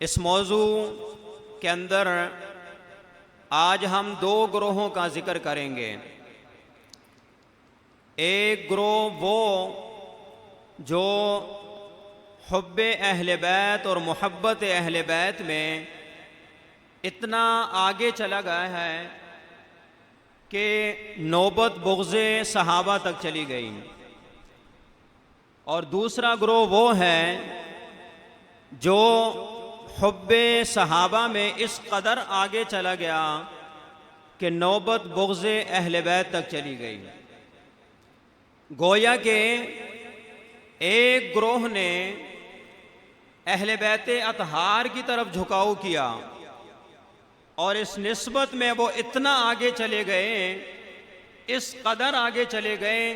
इस मौजू के अंदर आज हम दो ग्रोहों का जिक्र करेंगे। एक ग्रोह वो जो हुब्बे अहले बैत और मोहब्बत अहले बैत में इतना आगे चला गया है कि नौबत बुग़्ज़े सहाबा तक चली गई। और दूसरा ग्रोह वो है जो हुब्बे सहाबा में इस कदर आगे चला गया कि नौबत बुग़्ज़े अहले बैत तक चली गई। गोया के एक ग्रोह ने अहले बैत अतहार की तरफ झुकाव किया और इस निस्बत में वो इतना आगे चले गए, इस कदर आगे चले गए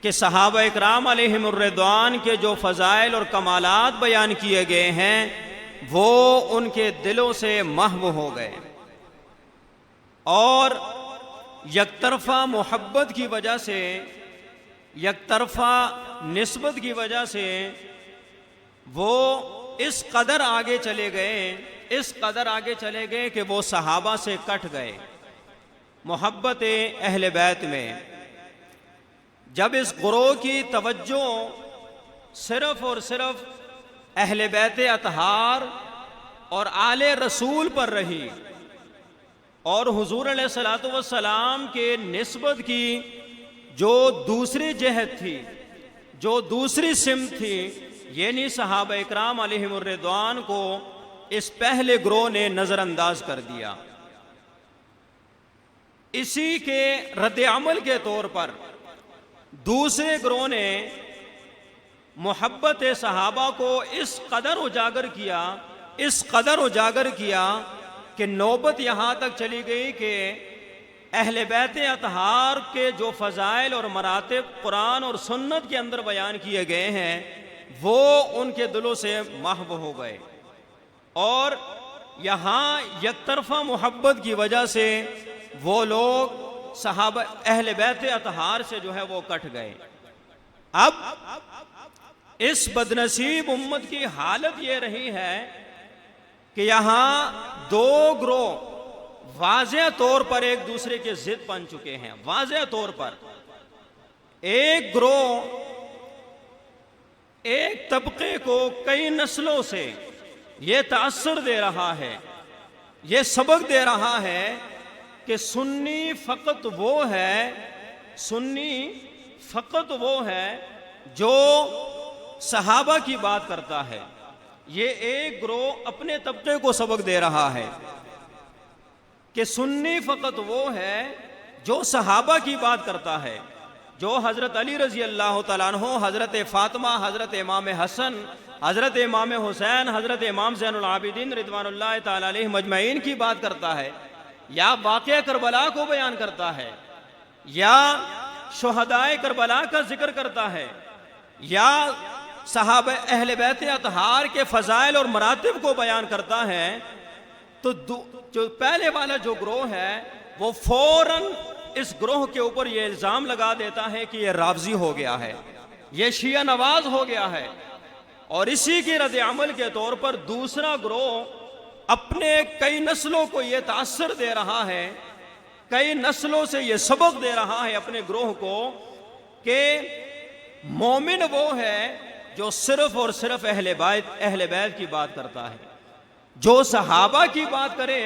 कि सहाबा इकराम अलैहिमुर्रिदवान के जो फ़ज़ाइल और कमालात बयान किए गए हैं वो उनके दिलों से महव हो गए और यकतरफ़ा मोहब्बत की वजह से, यकतरफ़ा निस्बत की वजह से वो इस कदर आगे चले गए, इस कदर आगे चले गए कि वो सहाबा से कट गए मोहब्बत अहले बैत में। जब इस गुरोह की तवज्जो सिर्फ और सिर्फ अहले बैत अतहार और आले रसूल पर रही और हुजूर अलैहिस्सलातु वस्सलाम के निस्बत की जो दूसरी जहत थी, जो दूसरी सिमत थी, ये नहीं सहाबा इकराम अलैहिमुर्रिदवान को इस पहले ग्रोह ने नज़रअंदाज कर दिया। इसी के रद्द अमल के तौर पर दूसरे ग्रोह ने मोहब्बत सहाबा को इस कदर उजागर किया, इस कदर उजागर किया कि नौबत यहाँ तक चली गई कि अहले बैत अतहार के जो फ़ज़ाइल और मरातिब कुरान और सुन्नत के अंदर बयान किए गए हैं वो उनके दिलों से महव हो गए और यहाँ यकतरफ़ा मोहब्बत की वजह से वो लोग सहाबा अहले बैत अतहार से जो है वो कट गए। अब इस बदनसीब उम्मत की हालत ये रही है कि यहाँ दो ग्रोह वाज़ेह तौर पर एक दूसरे के जिद बन चुके हैं। वाज़ेह तौर पर एक ग्रोह एक तबके को कई नस्लों से ये तासर दे रहा है, ये सबक दे रहा है कि सुन्नी फ़कत वो है, सुन्नी फ़कत वो है जो सहाबा की बात करता है। ये एक ग्रोह अपने तबके को सबक दे रहा है कि सुन्नी फ़कत वो है जो सहाबा की बात करता है, जो हज़रत अली रज़ी अल्लाह तआला अन्हु, हज़रत फ़ातिमा, हज़रत इमाम हसन, हज़रत इमाम हुसैन, हज़रत इमाम ज़ैनुल आबिदीन रिदवानुल्लाह तआला अलैहिम अजमईन की बात करता है, या वाक़या करबला को बयान करता है, या शुहदाए करबला का जिक्र करता है, या सहाबा अहले बैत अतहार के फ़ज़ाइल और मरातिब को बयान करता है, तो जो पहले वाला जो ग्रोह है वो फौरन इस ग्रोह के ऊपर ये इल्ज़ाम लगा देता है कि ये राफ़ज़ी हो गया है, ये शिया नवाज हो गया है। और इसी के रद्द अमल के तौर पर दूसरा ग्रोह अपने कई नस्लों को ये तासर दे रहा है, कई नस्लों से ये सबक दे रहा है अपने ग्रोह को कि मोमिन वो है जो सिर्फ और सिर्फ अहले बैत की बात करता है। जो सहाबा की बात करे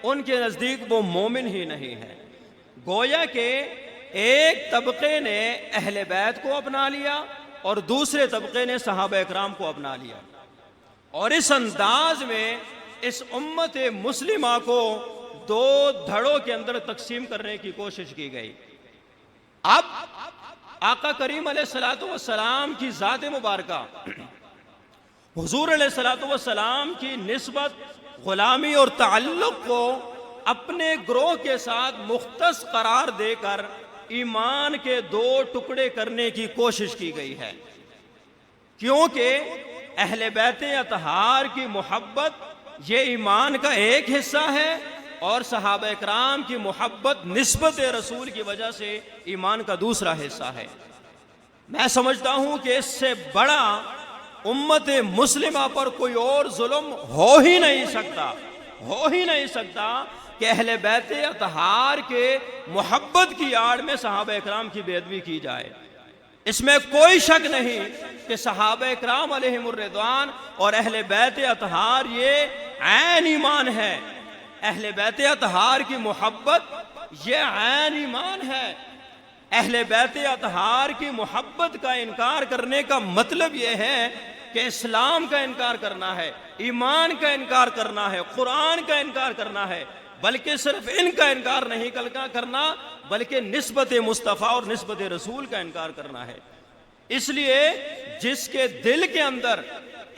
उनके नज़दीक वो मोमिन ही नहीं है। गोया के एक तबके ने अहले बैत को अपना लिया और दूसरे तबके ने सहाबा इकराम को अपना लिया और इस अंदाज में इस उम्मत मुस्लिमा को दो धड़ों के अंदर तकसीम करने की कोशिश की गई। अब आका करीम अलैहिस्सलातु वस्सलाम की ज़ात मुबारका, हुजूर अलैहिस्सलातु वस्सलाम की निस्बत, गुलामी और ताल्लुक़ को अपने ग्रोह के साथ मुख्तस करार देकर ईमान के दो टुकड़े करने की कोशिश की गई है, क्योंकि अहले बैत अतहार की मोहब्बत ये ईमान का एक हिस्सा है और सहाबा इकराम की मोहब्बत निस्बत रसूल की वजह से ईमान का दूसरा हिस्सा है। मैं समझता हूं कि इससे बड़ा उम्मत मुस्लिमा पर कोई और जुल्म हो ही नहीं सकता कि अहले बैत अतहार के मोहब्बत की आड़ में सहाबा इकराम की बेअदबी की जाए। इसमें कोई शक नहीं कि सहाबा इकराम अलैहिमुर रिदवान और अहले बैत अतहार ये ऐन ईमान है। अहले बैत अतहार की मोहब्बत ये ऐन ईमान है। अहले बैत अतहार की मोहब्बत का इनकार करने का मतलब ये है कि इस्लाम का इनकार करना है, ईमान का इनकार करना है, कुरान का इनकार करना है। बल्कि सिर्फ इनका इनकार नहीं करना, बल्कि निस्बत मुस्तफ़ा और निस्बत रसूल का इनकार करना है। इसलिए जिसके दिल के अंदर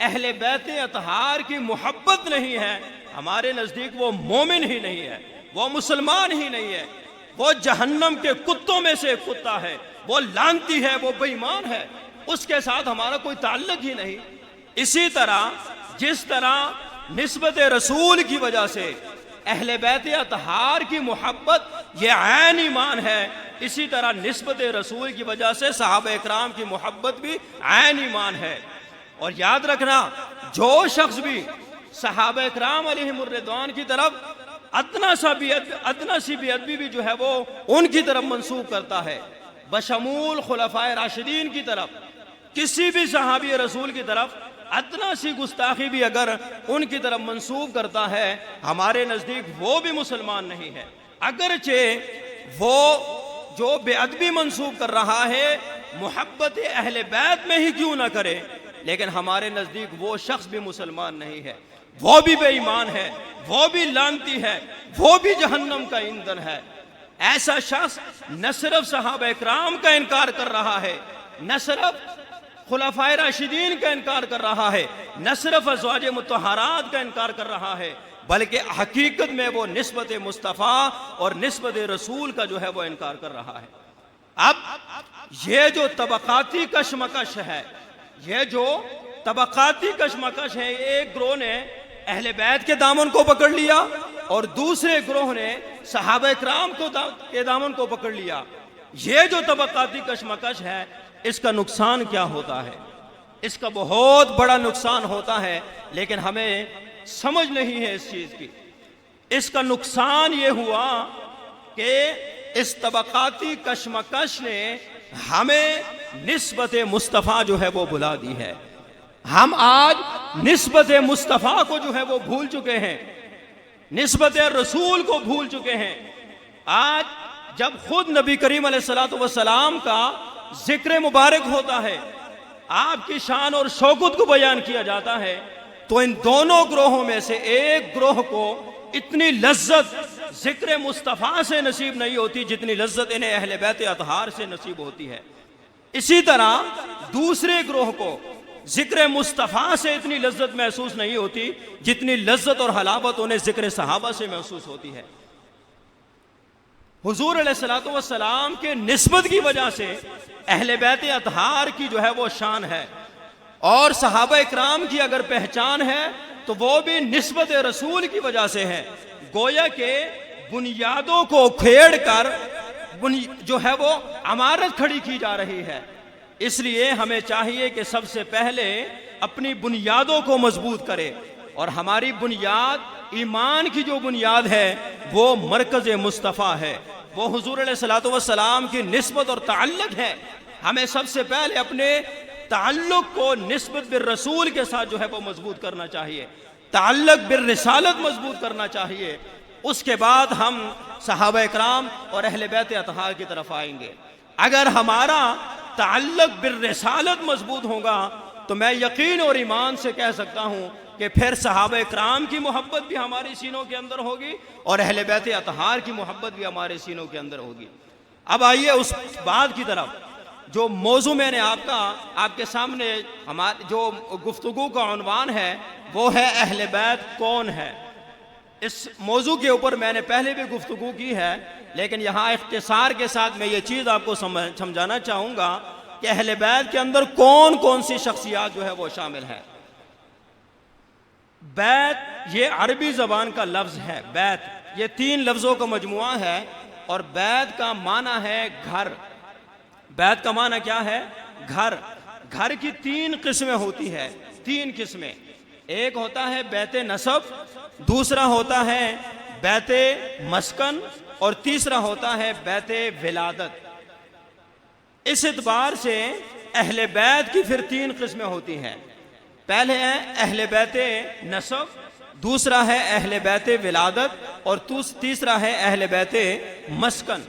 अहले बैत अतहार की मोहब्बत नहीं है, हमारे नज़दीक वो मोमिन ही नहीं है, वो मुसलमान ही नहीं है, वो जहन्नम के कुत्तों में से एक कुत्ता है, वो लानती है, वो बेईमान है, उसके साथ हमारा कोई ताल्लुक ही नहीं। इसी तरह जिस तरह निस्बत रसूल की वजह से अहले बैत अतहार की मोहब्बत ये ऐन ईमान है, इसी तरह निस्बत रसूल की वजह से सहाबा इकराम की मोहब्बत भी ऐन ईमान है। और याद रखना, जो शख्स भी सहाबा इकराम अलैहिमुर रिदवान की तरफ अदना सी बेअदबी भी जो है वो उनकी तरफ मंसूब करता है, बशमूल खुलफाए राशिदीन की तरफ, किसी भी सहाबी रसूल की तरफ अदना सी गुस्ताखी भी अगर उनकी तरफ मंसूब करता है, हमारे नज़दीक वो भी मुसलमान नहीं है। अगरचे वो जो बेअदबी मंसूब कर रहा है मोहब्बत अहले बैत में ही क्यों ना करे, लेकिन हमारे नज़दीक वो शख्स भी मुसलमान नहीं है, वो भी बेईमान है, वो भी लानती है, वो भी जहन्नम का ईंधन है। ऐसा शख्स न सिर्फ सहाबा इकराम का इनकार कर रहा है, न सिर्फ खुलफाए राशिदीन का इनकार कर रहा है, न सिर्फ अज़वाज मुतहरात का इनकार कर रहा है, बल्कि हकीकत में वो निस्बत मुस्तफ़ा और निस्बत रसूल का जो है वो इनकार कर रहा है। अब ये जो तबकाती कशमकश है, ये जो तबकाती कशमकश है, एक ग्रोह ने अहले बैत के दामन को पकड़ लिया और दूसरे ग्रोह ने सहाबा इकराम के दामन को पकड़ लिया। ये जो तबकाती कशमकश है, इसका नुकसान क्या होता है? इसका बहुत बड़ा नुकसान होता है, लेकिन हमें समझ नहीं है इस चीज की। इसका नुकसान ये हुआ कि इस तबकाती कशमकश ने हमें निस्बत मुस्तफ़ा जो है वो भुला दी है। हम आज निस्बत मुस्तफ़ा को जो है वो भूल चुके हैं, निस्बत रसूल को भूल चुके हैं। आज जब खुद नबी करीम अलैहिस्सलातु वस्सलाम का जिक्र मुबारक होता है, आपकी शान और शौकत को बयान किया जाता है, तो इन दोनों ग्रोहों में से एक ग्रोह को इतनी लज्जत जिक्र मुस्तफ़ा से नसीब नहीं होती जितनी लज्जत इन्हें अहले बैत अतहार से नसीब होती है। इसी तरह दूसरे ग्रोह को जिक्र मुस्तफ़ा से इतनी लज्जत महसूस नहीं होती जितनी लज्जत और हलावत उन्हें जिक्र सहाबा से महसूस होती है। हुजूर अलैहिस्सलातु वस्सलाम के निस्बत की वजह से अहले बैत अतहार की जो है वो शान है, और सहाबा इकराम की अगर पहचान है तो वो भी निस्बत रसूल की वजह से है। गोया के बुनियादों को खेड़ कर जो है वो इमारत खड़ी की जा रही है। इसलिए हमें चाहिए कि सबसे पहले अपनी बुनियादों को मजबूत करें, और हमारी बुनियाद ईमान की जो बुनियाद है वो मरकज़ मुस्तफ़ा है, वो हुजूर अलैहिस्सलातु वस्सलाम की निस्बत और ताल्लुक है। हमें सबसे पहले अपने ताल्लुक को निस्बत बिर रसूल के साथ जो है वो मजबूत करना चाहिए, ताल्लुक बिर रिसालत मजबूत करना चाहिए। उसके बाद हम सहाबा इकराम और अहले बैत अतहार की तरफ आएंगे। अगर हमारा ताल्लुक बिर रिसालत मजबूत होगा तो मैं यकीन और ईमान से कह सकता हूँ कि फिर सहाबा इकराम की मोहब्बत भी हमारे सीनों के अंदर होगी और अहले बैत अतहार की मोहब्बत भी हमारे सीनों के अंदर होगी। अब आइए उस बात की तरफ जो मौजू मैंने आपके सामने हमारे जो गुफ्तगू का उन्वान है वो है अहले बैत कौन है। इस मौजू के ऊपर मैंने पहले भी गुफ्तगू की है, लेकिन यहाँ इख्तिसार के साथ मैं ये चीज़ आपको समझाना चाहूँगा कि अहले बैत के अंदर कौन कौन सी शख्सियात जो है वो शामिल है। बैत ये अरबी ज़बान का लफ्ज़ है, बैत ये 3 लफ्ज़ों का मजमुआ है, और बैत का माना है घर। बैत का माना क्या है? घर। घर की 3 किस्में होती है, 3 किस्में। एक होता है बैत नसब, दूसरा होता है बैत मस्कन और तीसरा होता है बैत विलादत। इस एतबार से अहले बैत की फिर 3 किस्में होती हैं। पहले है अहले बैत नसब, दूसरा है अहले बैत विलादत और तीसरा है अहले बैत मस्कन।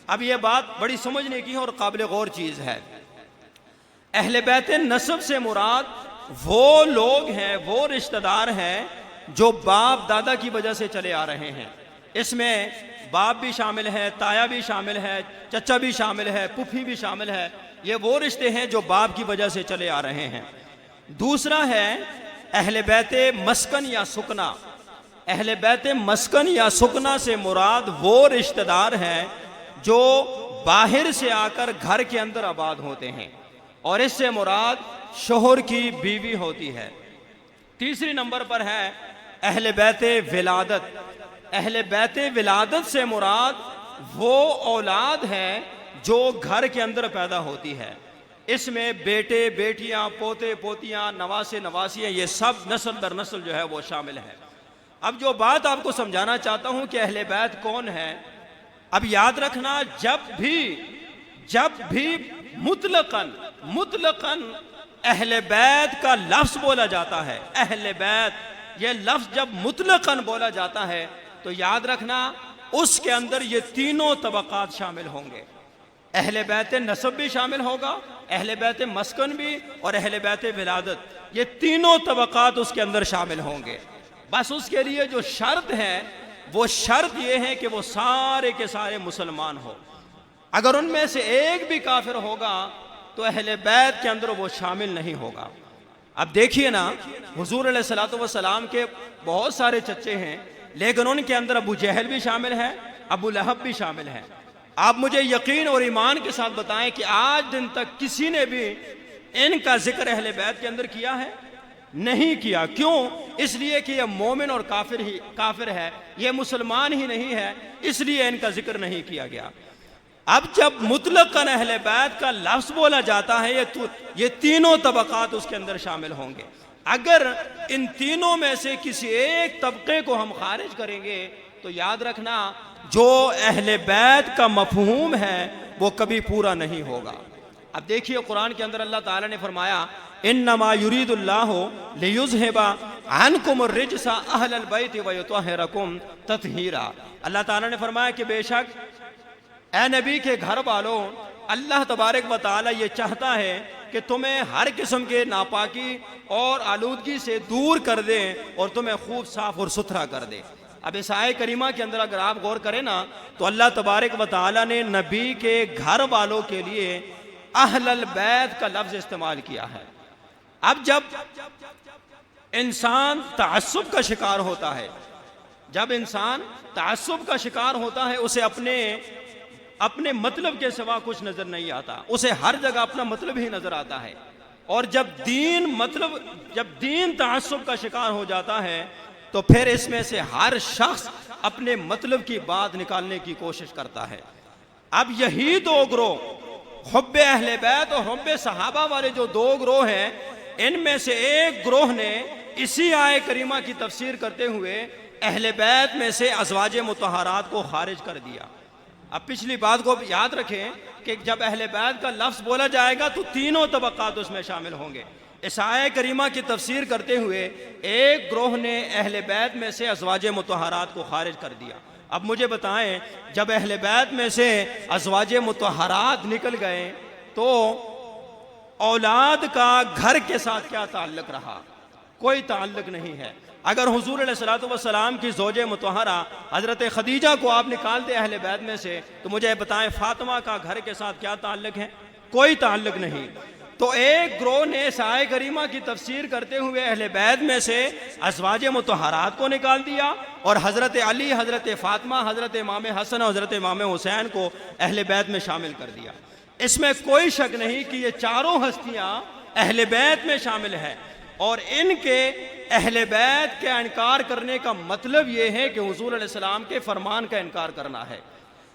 अब यह बात बड़ी समझने की और काबिल गौर चीज़ है। अहले बैत नसब से मुराद वो लोग हैं, वो रिश्तेदार हैं जो बाप दादा की वजह से चले आ रहे हैं। इसमें बाप भी शामिल है, ताया भी शामिल है, चचा भी शामिल है, पुफी भी शामिल है। ये वो रिश्ते हैं जो बाप की वजह से चले आ रहे हैं। दूसरा है अहले बैत मस्कन या सुकना। अहले बैत मस्कन या सुकना से मुराद वो रिश्तेदार हैं जो बाहर से आकर घर के अंदर आबाद होते हैं, और इससे मुराद शोहर की बीवी होती है। तीसरी नंबर पर है अहले बैत विलादत। अहले बैत विलादत से मुराद वो औलाद है जो घर के अंदर पैदा होती है। इसमें बेटे बेटियां, पोते पोतियां, नवासे नवासियां, ये सब नस्ल दर नस्ल जो है वो शामिल है। अब जो बात आपको समझाना चाहता हूं कि अहले बैत कौन है, अब याद रखना, जब भी मुतलकन अहले बैत का लफ्ज बोला जाता है, अहले बैत ये लफ्ज जब मुतलकन बोला जाता है तो याद रखना उसके अंदर ये तीनों तबकात शामिल होंगे। अहले बैत नसब भी शामिल होगा, अहले बैत मस्कन भी और अहले बैत विलादत, ये तीनों तबकात उसके अंदर शामिल होंगे। बस उसके लिए जो शर्त है वो शर्त ये है कि वो सारे के सारे मुसलमान हो। अगर उनमें से एक भी काफिर होगा तो अहले बैत के अंदर वो शामिल नहीं होगा। अब देखिए ना, हुजूर अलैहिस्सलातु वस्सलाम के बहुत सारे चच्चे हैं, लेकिन उनके अंदर अबू जहल भी शामिल है, अबू लहब भी शामिल है। आप मुझे यकीन और ईमान के साथ बताएं कि आज दिन तक किसी ने भी इनका जिक्र अहले बैत के अंदर किया है? नहीं किया। क्यों? इसलिए कि यह मोमिन और काफिर है, यह मुसलमान ही नहीं है, इसलिए इनका जिक्र नहीं किया गया। अब जब मुतलकन अहले बैत का लफ्ज बोला जाता है, ये तीनों तबकात उसके अंदर शामिल होंगे। अगर इन तीनों में से किसी एक तबके को हम खारिज करेंगे तो याद रखना जो अहले बैत का मफहूम है वो कभी पूरा नहीं होगा। अब देखिए, कुरान के अंदर अल्लाह ताला ने फरमाया, इन्नमा युरीदुल्लाहु लियुज़हिबा अन्कुम रिजसा अहलल बैति व युतहिरकुम तत्हीरा। अल्लाह ताला ने फरमाया कि बेशक ए नबी के घर वालों, अल्लाह तबारक व तआला ये चाहता है कि तुम्हें हर किस्म के नापाकी और आलूदगी से दूर कर दे और तुम्हें खूब साफ और सुथरा कर दे। अब इस आय करीमा के अंदर अगर आप गौर करें ना, तो अल्लाह तबारक व तआला ने नबी के घर वालों के लिए अहलल बैत का लफ्ज इस्तेमाल किया है। अब जब इंसान तअस्सुब का शिकार होता है, जब इंसान तअस्सुब का शिकार होता है, उसे अपने मतलब के सिवा कुछ नजर नहीं आता, उसे हर जगह अपना मतलब ही नजर आता है। और जब दीन तअस्सुब का शिकार हो जाता है तो फिर इसमें से हर शख्स अपने मतलब की बात निकालने की कोशिश करता है। अब यही दो ग्रोह, हुब्बे अहले बैत और हुब्बे सहाबा वाले जो दो ग्रोह हैं, इनमें से एक ग्रोह ने इसी आय करीमा की तफसीर करते हुए अहले बैत में से अज़वाज मुतहरात को खारिज कर दिया। अब पिछली बात को याद रखें कि जब अहले बैत का लफ्ज बोला जाएगा तो तीनों तबकात उसमें शामिल होंगे। इस आय करीमा की तफसीर करते हुए एक ग्रोह ने अहले बैत में से अज़वाज मुतहरात को खारिज कर दिया। अब मुझे बताएं, जब अहले बैत में से अज़वाज मुतहरात निकल गए तो औलाद का घर के साथ क्या ताल्लुक रहा? कोई ताल्लुक नहीं है। अगर हुजूर अलैहिस्सलातु वस्सलाम की ज़ौजे मुतहरा हज़रत खदीजा को आप निकाल दें अहले बैत में से, तो मुझे बताएं फातिमा का घर के साथ क्या ताल्लुक है? कोई ताल्लुक नहीं। तो एक ग्रोह ने साए करीमा की तफसीर करते हुए अहले बैत में से अज़वाज मुतहरात को निकाल दिया और हज़रत अली, हज़रत फातिमा, हज़रत इमाम हसन और हज़रत इमाम हुसैन को अहले बैत में शामिल कर दिया। इसमें कोई शक नहीं कि ये चारों हस्तियां अहले बैत में शामिल हैं, और इनके अहले बैत के इनकार करने का मतलब ये है कि हुजूर अलैहिस्सलाम के फरमान का इनकार करना है।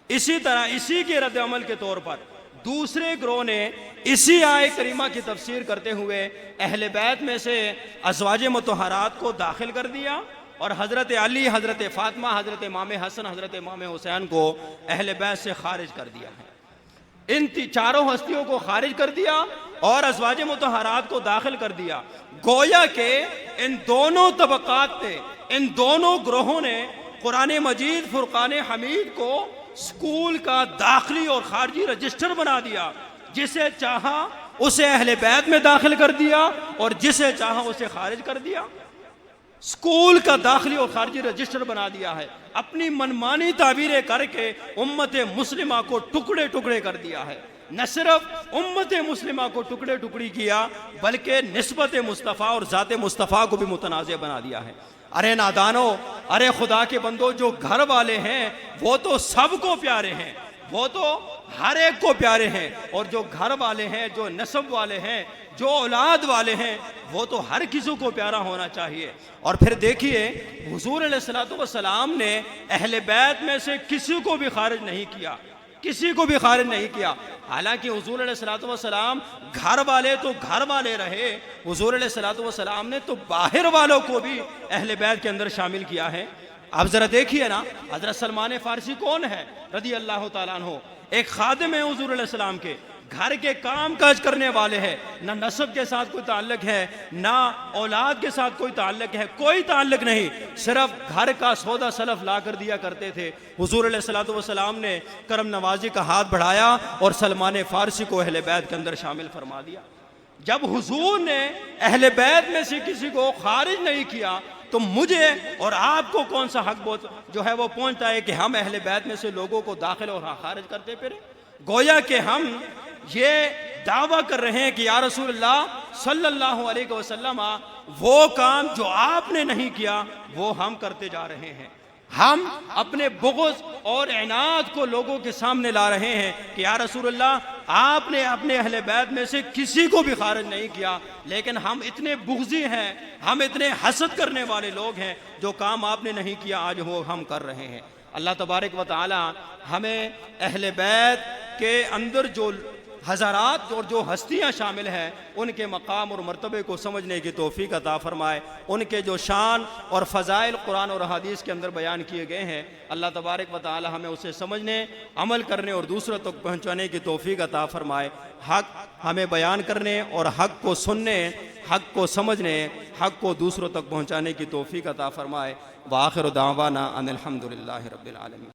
इसी तरह इसी के रद्द अमल के तौर पर दूसरे ग्रोह ने इसी आय करीमा की तफसीर करते हुए अहले बैत में से अज़वाज मुतहरात को दाखिल कर दिया और हज़रत अली, हज़रत फ़ातिमा, हज़रत इमाम हसन, हज़रत इमाम हुसैन को अहले बैत से खारिज कर दिया है। इन चारों हस्तियों को खारिज कर दिया और अज़वाज मुतहरात को दाखिल कर दिया। गोया के इन दोनों तबक़ात ने, इन दोनों ग्रोहों ने कुरान मजीद फुरकान हमीद को स्कूल का दाखिली और खारजी रजिस्टर बना दिया। जिसे चाहा उसे अहले बैत में दाखिल कर दिया और जिसे चाहा उसे खारिज कर दिया। स्कूल का दाखिली और खारजी रजिस्टर बना दिया है। अपनी मनमानी ताबीरें करके उम्मत मुस्लिमा को टुकड़े टुकड़े कर दिया है। न सिर्फ उम्मत मुस्लिमा को टुकड़े टुकड़ी किया बल्कि निस्बत मुस्तफ़ा और ज़ात मुस्तफ़ा को भी मुतनाज़ बना दिया है। अरे नादानो, अरे खुदा के बंदो, जो घर वाले हैं वो तो सबको प्यारे हैं, वो तो हर एक को प्यारे हैं, और जो घर वाले हैं, जो नस्ब वाले हैं, जो औलाद वाले हैं, वो तो हर किसी को प्यारा होना चाहिए। और फिर देखिए हुजूर अलैहिस्सलातु वस्सलाम ने अहले बैत में से किसी को भी खारिज नहीं किया, किसी को भी खारिज नहीं किया। हालांकि हुजूर अलैहिस्सलातु वस्सलाम घर वाले तो घर वाले रहे, हुजूर अलैहिस्सलातु वस्सलाम ने तो बाहर वालों को भी अहले बैत के अंदर शामिल किया है। आप जरा देखिए ना, हजरत सलमान फारसी कौन है रदी अल्लाह ताला अन्हु? एक खादिम है हुजूर अलैहिस्सलाम के, घर के काम काज करने वाले हैं। ना नस्ब के साथ कोई ताल्लुक है, ना औलाद के साथ कोई ताल्लुक है, कोई ताल्लुक नहीं। सिर्फ घर का सौदा सलफ ला कर दिया करते थे। हुजूर अलैहिस्सलातु वस्सलाम ने करम नवाजी का हाथ बढ़ाया और सलमान फारसी को अहले बैत के अंदर शामिल फरमा दिया। जब हुजूर ने अहले बैत में से किसी को खारिज नहीं किया तो मुझे और आपको कौन सा हक जो है वो पहुंचता है कि हम अहले बैत में से लोगों को दाखिल और खारिज करते फिरे? गोया कि हम ये दावा कर रहे हैं कि या रसूलल्लाह सल्लल्लाहु अलैहि वसल्लम वो काम जो आपने नहीं किया वो हम करते जा रहे हैं। हम अपने बुग़्ज़ और इनाद को लोगों के सामने ला रहे हैं कि या रसूलल्लाह आपने अपने अहले बैत में से किसी को भी खारिज नहीं किया, लेकिन हम इतने बुग़्ज़ी हैं, हम इतने हसद करने वाले लोग हैं, जो काम आपने नहीं किया आज वो हम कर रहे हैं। अल्लाह तबारक व तआला हमें अहले बैत के अंदर जो हज़ारात और जो हस्तियाँ शामिल हैं उनके मकाम और मर्तबे को समझने की तौफीक अता फ़रमाए। उनके जो शान और फ़ज़ाइल कुरान और हदीस के अंदर बयान किए गए हैं, अल्लाह तबारक व तआला हमें उसे समझने, अमल करने और दूसरों तक पहुँचाने की तौफीक अता फ़रमाए। हक़ हमें बयान करने और हक़ को सुनने, हक़ को समझने, हक़ को दूसरों तक पहुँचाने की तौफीक अता फ़रमाए। व आखिर दावाना अनिल हम्दुलिल्लाहि रब्बिल आलमीन।